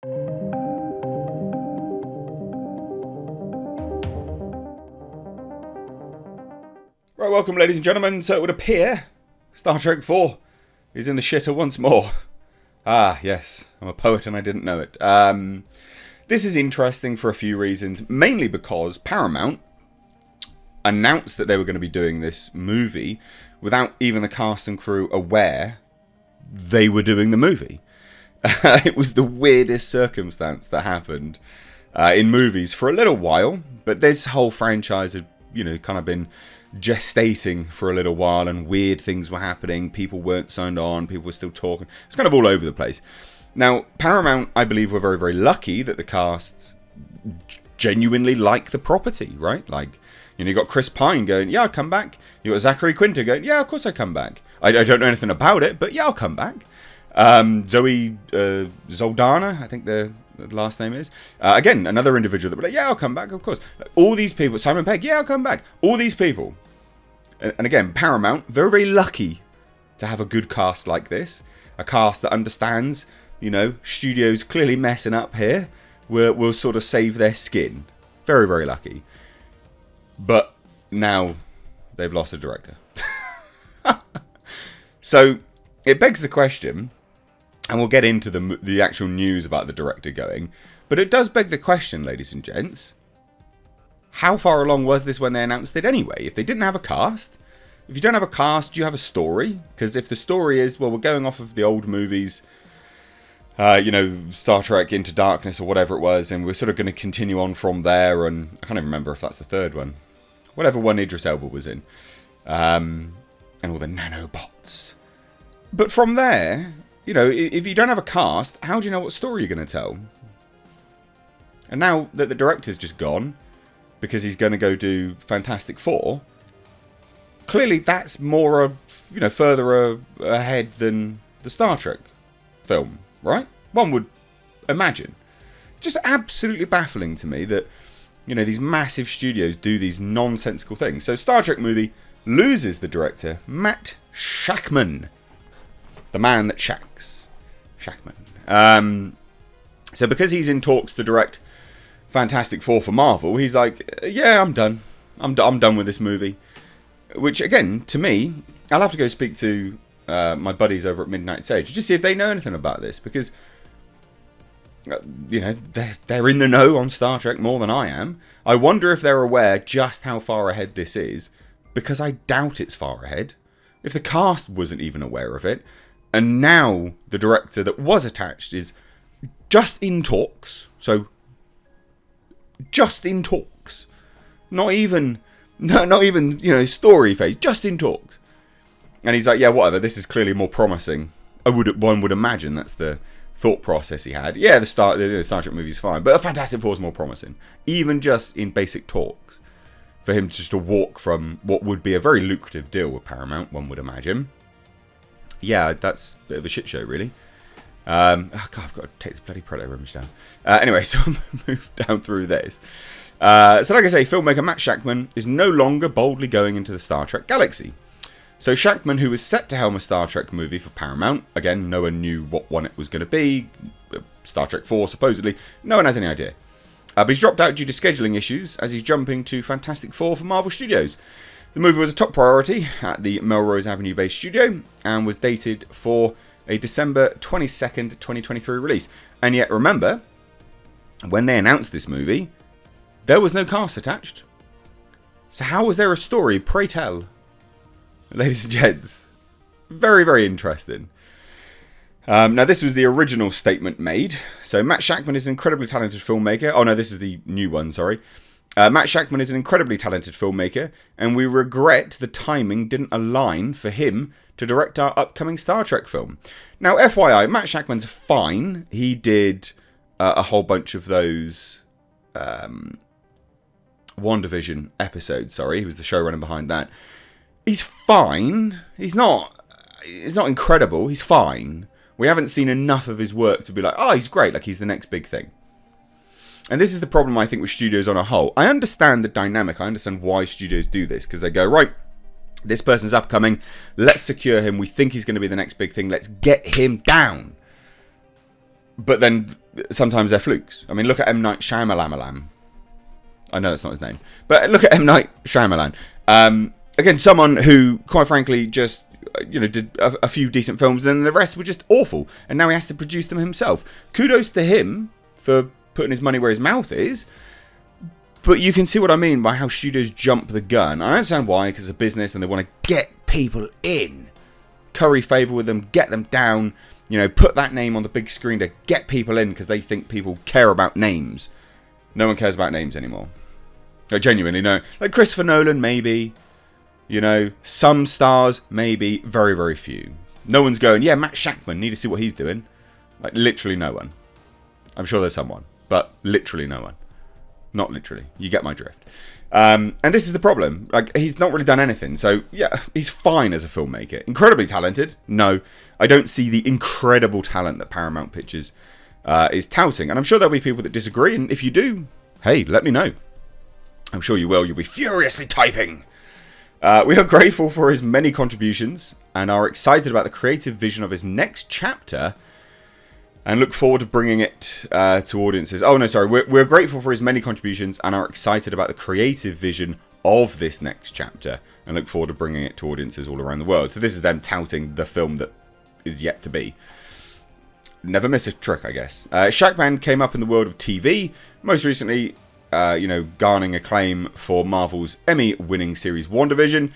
Right, welcome ladies and gentlemen. So it would appear Star Trek 4 is in the shitter once more. Ah, yes, I'm a poet and I didn't know it. This is interesting for a few reasons, mainly because Paramount announced that they were going to be doing this movie without even the cast and crew aware they were doing the movie. It was the weirdest circumstance that happened in movies for a little while, but this whole franchise had, kind of been gestating for a little while, and weird things were happening. People weren't signed on, people were still talking. It's kind of all over the place. Now, Paramount, I believe, were very, very lucky that the cast genuinely like the property, right? Like, you got Chris Pine going, yeah, I'll come back. You got Zachary Quinto going, yeah, of course I come back. I don't know anything about it, but yeah, I'll come back. Zoe Zoldana, I think the last name is. Again, another individual that would be like, yeah, I'll come back, of course. All these people, Simon Pegg, yeah, I'll come back. All these people. And again, Paramount, very, very lucky to have a good cast like this. A cast that understands, studios clearly messing up here. Will sort of save their skin. Very, very lucky. But now they've lost a director. So it begs the question, and we'll get into the actual news about the director going, but it does beg the question, ladies and gents, how far along was this when they announced it anyway? If they didn't have a cast, if you don't have a cast, do you have a story? Because if the story is, well, we're going off of the old movies, Star Trek Into Darkness or whatever it was, and we're sort of going to continue on from there, and I can't even remember if that's the third one. Whatever one Idris Elba was in. And all the nanobots. But from there, if you don't have a cast, how do you know what story you're going to tell? And now that the director's just gone, because he's going to go do Fantastic Four, clearly that's more, further ahead than the Star Trek film, right? One would imagine. It's just absolutely baffling to me that, these massive studios do these nonsensical things. So Star Trek movie loses the director, Matt Shakman. The man that shacks. Shakman. So because he's in talks to direct Fantastic Four for Marvel, he's like, yeah, I'm done. I'm done with this movie. Which, again, to me, I'll have to go speak to my buddies over at Midnight Sage just see if they know anything about this. Because, they're in the know on Star Trek more than I am. I wonder if they're aware just how far ahead this is. Because I doubt it's far ahead. If the cast wasn't even aware of it, and now the director that was attached is just in talks. So, just in talks. Not even, story phase. Just in talks. And he's like, yeah, whatever. This is clearly more promising. One would imagine that's the thought process he had. Yeah, the Star Trek movie's fine, but a Fantastic Four is more promising. Even just in basic talks. For him just to walk from what would be a very lucrative deal with Paramount, one would imagine. Yeah, that's a bit of a shit show, really. God, I've got to take this bloody Predator image down. Anyway, so I'll move down through this. So like I say, filmmaker Matt Shakman is no longer boldly going into the Star Trek galaxy. So Shakman, who was set to helm a Star Trek movie for Paramount, again, no one knew what one it was going to be. Star Trek 4, supposedly. No one has any idea. But he's dropped out due to scheduling issues as he's jumping to Fantastic Four for Marvel Studios. The movie was a top priority at the Melrose Avenue-based studio and was dated for a December 22nd, 2023 release. And yet, remember, when they announced this movie, there was no cast attached. So how was there a story, pray tell? Ladies and gents, very, very interesting. Now, this was the original statement made. So, Matt Shakman is an incredibly talented filmmaker. Oh, no, this is the new one, sorry. Matt Shakman is an incredibly talented filmmaker, and we regret the timing didn't align for him to direct our upcoming Star Trek film. Now, FYI, Matt Shakman's fine. He did a whole bunch of those WandaVision episodes, sorry. He was the showrunner behind that. He's fine. He's not incredible. He's fine. We haven't seen enough of his work to be like, oh, he's great. Like, he's the next big thing. And this is the problem, I think, with studios on a whole. I understand the dynamic. I understand why studios do this. Because they go, right, this person's upcoming. Let's secure him. We think he's going to be the next big thing. Let's get him down. but then sometimes they're flukes. I mean, look at M. Night Shyamalan. I know that's not his name, but look at M. Night Shyamalan. Again, someone who, quite frankly, just did a few decent films, and then the rest were just awful, and now he has to produce them himself. Kudos to him for putting his money where his mouth is. But you can see what I mean by how studios jump the gun. I understand why, because it's a business and they want to get people in. Curry favour with them, get them down, put that name on the big screen to get people in because they think people care about names. No one cares about names anymore. Like, genuinely, no. Like Christopher Nolan, maybe. Some stars, maybe. Very, very few. No one's going, yeah, Matt Shakman, need to see what he's doing. Like, literally no one. I'm sure there's someone, but literally no one. Not literally. You get my drift. And this is the problem. Like, he's not really done anything. So, yeah, he's fine as a filmmaker. Incredibly talented? No. I don't see the incredible talent that Paramount Pictures is touting. And I'm sure there'll be people that disagree. And if you do, hey, let me know. I'm sure you will. You'll be furiously typing. We are grateful for his many contributions and are excited about the creative vision of his next chapter and look forward to bringing it to audiences. Oh, no, sorry. We're grateful for his many contributions and are excited about the creative vision of this next chapter and look forward to bringing it to audiences all around the world. So this is them touting the film that is yet to be. Never miss a trick, I guess. Shakman came up in the world of TV, most recently, garnering acclaim for Marvel's Emmy-winning series WandaVision.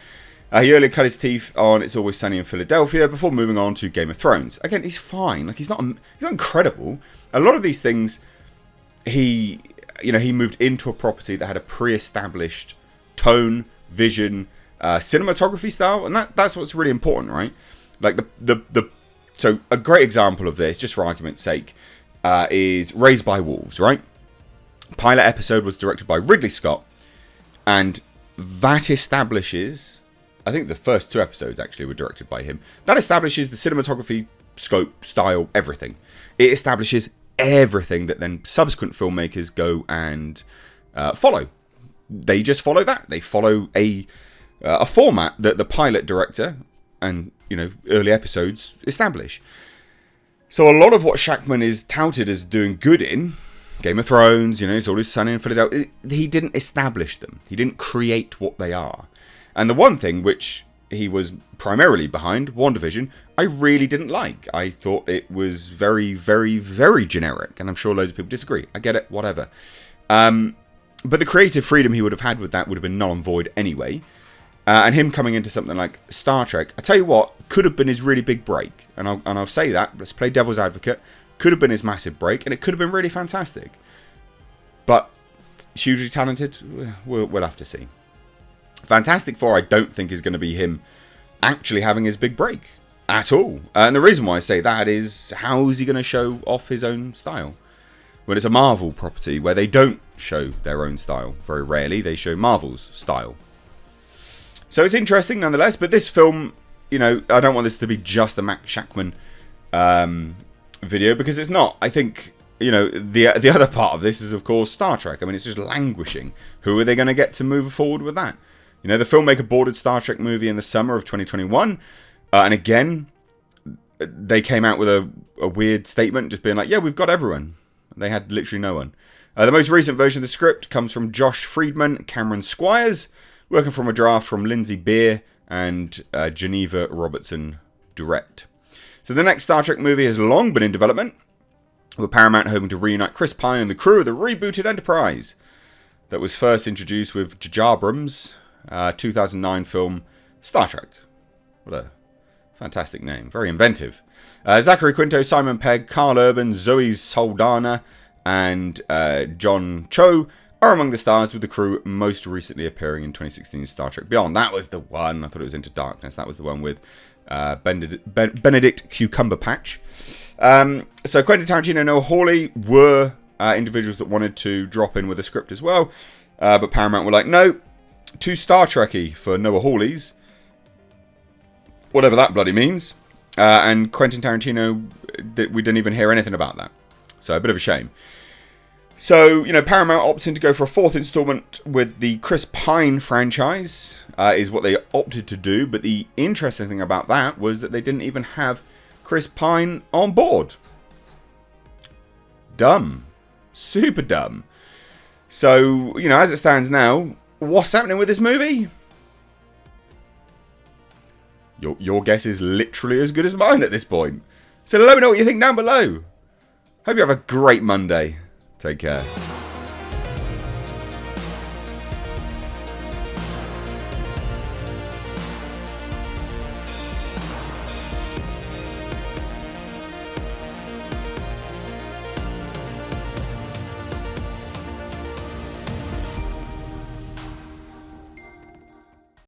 He earlier cut his teeth on It's Always Sunny in Philadelphia before moving on to Game of Thrones. Again, he's fine. Like, he's not incredible. A lot of these things, he moved into a property that had a pre-established tone, vision, cinematography style, and that's what's really important, right? Like so a great example of this, just for argument's sake, is Raised by Wolves, right? Pilot episode was directed by Ridley Scott, and that establishes, I think the first 2 episodes actually were directed by him. That establishes the cinematography, scope, style, everything. It establishes everything that then subsequent filmmakers go and follow. They just follow that. They follow a format that the pilot director and early episodes establish. So a lot of what Shakman is touted as doing good in Game of Thrones, It's Always Sunny in Philadelphia, he didn't establish them. He didn't create what they are. And the one thing which he was primarily behind, WandaVision, I really didn't like. I thought it was very, very, very generic. And I'm sure loads of people disagree. I get it, whatever. But the creative freedom he would have had with that would have been null and void anyway. And him coming into something like Star Trek, I tell you what, could have been his really big break. And I'll say that, let's play devil's advocate. Could have been his massive break, and it could have been really fantastic. But hugely talented, we'll have to see. Fantastic Four, I don't think is going to be him actually having his big break at all. And the reason why I say that is, how is he going to show off his own style? When it's a Marvel property where they don't show their own style. Very rarely, they show Marvel's style. So it's interesting nonetheless, but this film, I don't want this to be just a Matt Shakman video, because it's not. I think, the other part of this is, of course, Star Trek. I mean, it's just languishing. Who are they going to get to move forward with that? The filmmaker boarded Star Trek movie in the summer of 2021, and again, they came out with a weird statement, just being like, yeah, we've got everyone. They had literally no one. The most recent version of the script comes from Josh Friedman, Cameron Squires, working from a draft from Lindsay Beer and Geneva Robertson Durrett. So the next Star Trek movie has long been in development, with Paramount hoping to reunite Chris Pine and the crew of the rebooted Enterprise that was first introduced with J. J. Abrams' 2009 film Star Trek. What a fantastic name. Very inventive. Zachary Quinto, Simon Pegg, Carl Urban, Zoe Saldana, and John Cho are among the stars, with the crew most recently appearing in 2016's Star Trek Beyond. That was the one. I thought it was Into Darkness. That was the one with Benedict Cucumber Patch. So Quentin Tarantino and Noah Hawley were individuals that wanted to drop in with a script as well. But Paramount were like, no, too Star Trek-y for Noah Hawley's. Whatever that bloody means. And Quentin Tarantino, we didn't even hear anything about that. So a bit of a shame. So, Paramount opting to go for a 4th installment with the Chris Pine franchise is what they opted to do. But the interesting thing about that was that they didn't even have Chris Pine on board. dumb. Super dumb. So, you know, as it stands now, what's happening with this movie? Your guess is literally as good as mine at this point. So let me know what you think down below. Hope you have a great Monday. Take care.